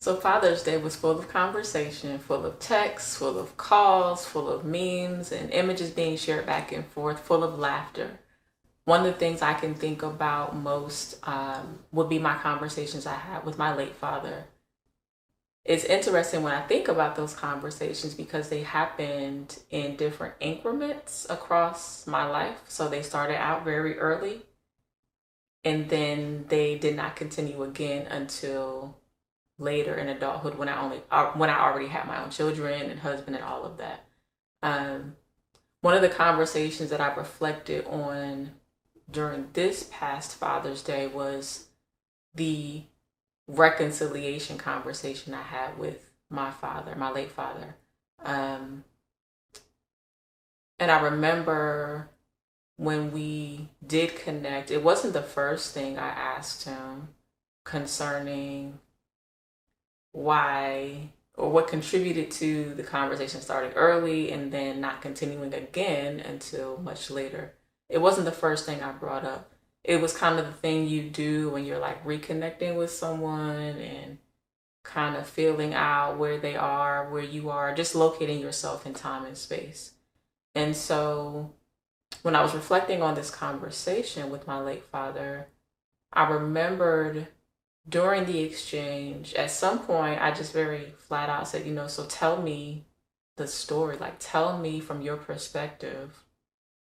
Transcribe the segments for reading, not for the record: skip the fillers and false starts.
So Father's Day was full of conversation, full of texts, full of calls, full of memes and images being shared back and forth, full of laughter. One of the things I can think about most would be my conversations I had with my late father. It's interesting when I think about those conversations because they happened in different increments across my life. So they started out very early and then they did not continue again until later in adulthood when I already had my own children and husband and all of that. Um, One of the conversations that I reflected on during this past Father's Day was the reconciliation conversation I had with my father, my late father. Um, and I remember when we did connect, it wasn't the first thing I asked him concerning why or what contributed to the conversation starting early and then not continuing again until much later. It wasn't the first thing I brought up. It was kind of the thing you do when you're like reconnecting with someone and kind of feeling out where they are, where you are, just locating yourself in time and space. And so when I was reflecting on this conversation with my late father, I remembered during the exchange, at some point, I just very flat out said, so tell me the story. Like, tell me from your perspective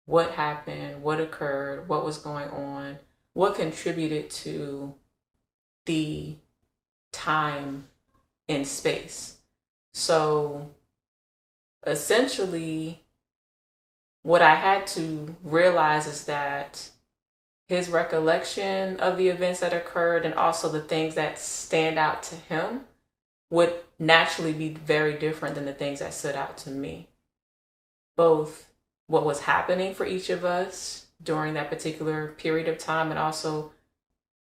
what happened, what occurred, what was going on, what contributed to the time and space. So essentially, what I had to realize is that his recollection of the events that occurred and also the things that stand out to him would naturally be very different than the things that stood out to me. Both what was happening for each of us during that particular period of time and also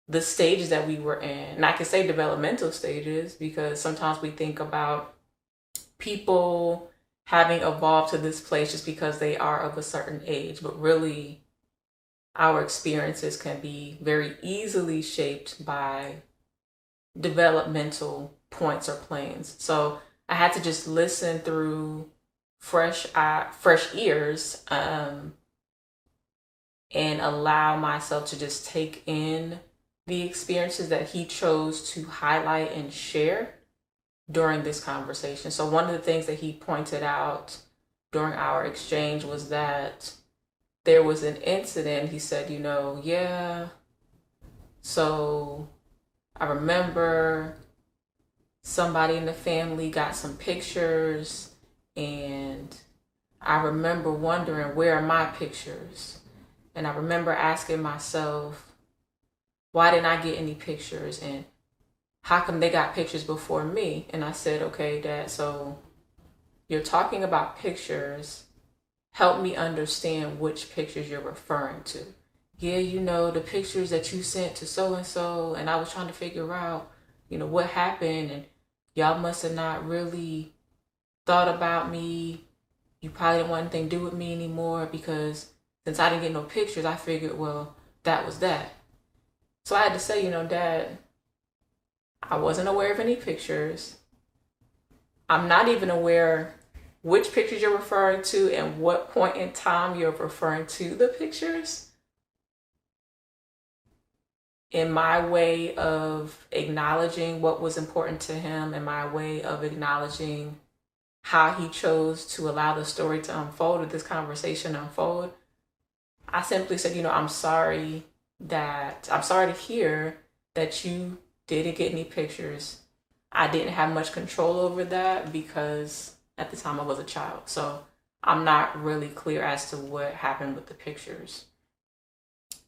the stages that we were in. And I can say developmental stages because sometimes we think about people having evolved to this place just because they are of a certain age, but really our experiences can be very easily shaped by developmental points or planes. So I had to just listen through fresh ears, and allow myself to just take in the experiences that he chose to highlight and share during this conversation. So one of the things that he pointed out during our exchange was that there was an incident. He said, yeah, so I remember somebody in the family got some pictures, and I remember wondering, where are my pictures? And I remember asking myself, why didn't I get any pictures? And how come they got pictures before me? And I said, okay, Dad, so you're talking about pictures. Help me understand which pictures you're referring to. Yeah, the pictures that you sent to so and so, and I was trying to figure out, what happened, and y'all must have not really thought about me. You probably didn't want anything to do with me anymore because since I didn't get no pictures, I figured, well, that was that. So I had to say, Dad, I wasn't aware of any pictures. I'm not even aware which pictures you're referring to and what point in time you're referring to the pictures. In my way of acknowledging what was important to him, in my way of acknowledging how he chose to allow the story to unfold or this conversation unfold, I simply said, I'm sorry to hear that you didn't get any pictures. I didn't have much control over that because at the time I was a child. So I'm not really clear as to what happened with the pictures.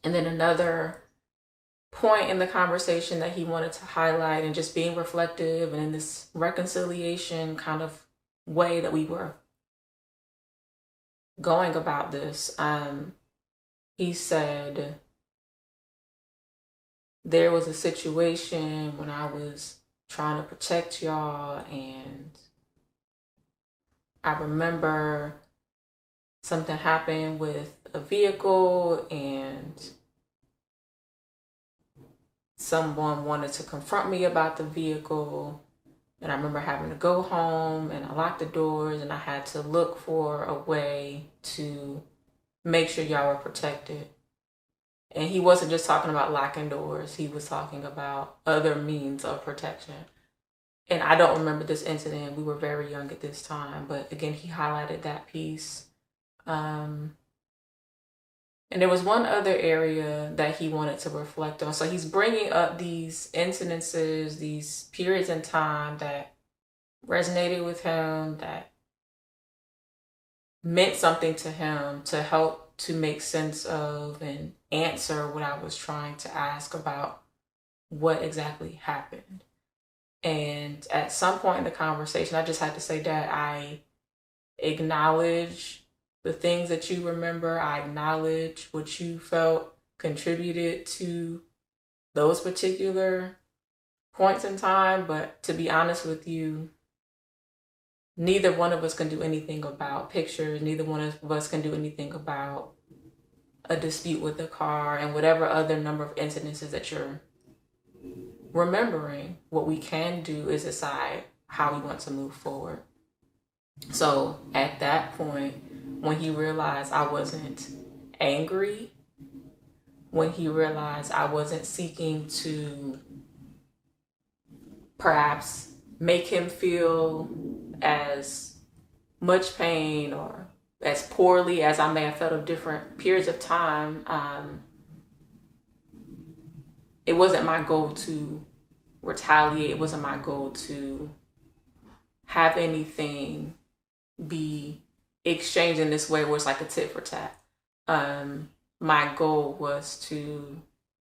And then another point in the conversation that he wanted to highlight and just being reflective and in this reconciliation kind of way that we were going about this, he said, there was a situation when I was trying to protect y'all, and I remember something happened with a vehicle and someone wanted to confront me about the vehicle, And I remember having to go home and I locked the doors and I had to look for a way to make sure y'all were protected. And he wasn't just talking about locking doors, he was talking about other means of protection. And I don't remember this incident. We were very young at this time. But again, he highlighted that piece. And there was one other area that he wanted to reflect on. So he's bringing up these incidences, these periods in time that resonated with him, that meant something to him, to help to make sense of and answer what I was trying to ask about what exactly happened. And at some point in the conversation, I just had to say that I acknowledge the things that you remember. I acknowledge what you felt contributed to those particular points in time. But to be honest with you, neither one of us can do anything about pictures. Neither one of us can do anything about a dispute with the car and whatever other number of incidences that you're remembering. What we can do is decide how we want to move forward. So at that point, when he realized I wasn't angry, when he realized I wasn't seeking to perhaps make him feel as much pain or as poorly as I may have felt of different periods of time, it wasn't my goal to retaliate. It wasn't my goal to have anything be exchanged in this way where it's like a tit for tat. My goal was to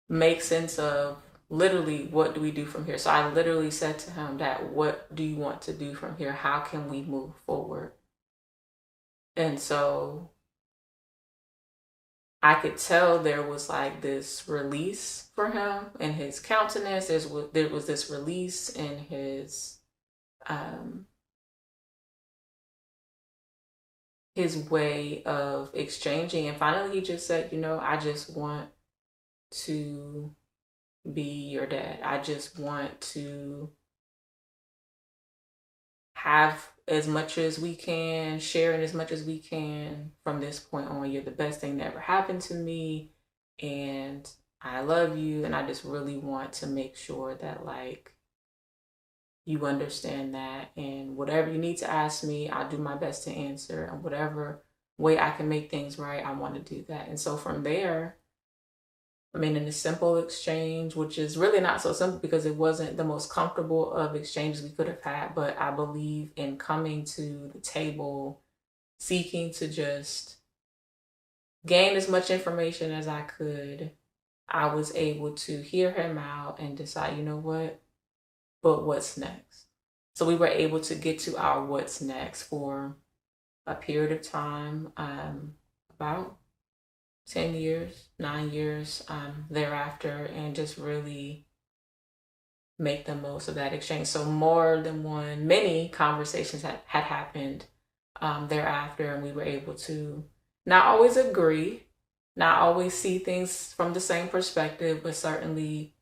make sense of literally what do we do from here. So I literally said to him that, what do you want to do from here? How can we move forward? And so I could tell there was like this release for him in his countenance. There was this release in his way of exchanging. And finally he just said, I just want to be your dad. I just want to have as much as we can, sharing as much as we can from this point on. You're the best thing that ever happened to me, and I love you, and I just really want to make sure that like you understand that, and whatever you need to ask me, I'll do my best to answer, and whatever way I can make things right, I want to do that. And so from there, in a simple exchange, which is really not so simple because it wasn't the most comfortable of exchanges we could have had, but I believe in coming to the table, seeking to just gain as much information as I could. I was able to hear him out and decide, you know what, but what's next? So we were able to get to our what's next for a period of time, about 10 years, 9 years thereafter, and just really make the most of that exchange. So many conversations had happened thereafter, and we were able to not always agree, not always see things from the same perspective, but certainly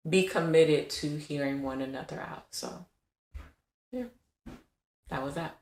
be committed to hearing one another out. So yeah, that was that.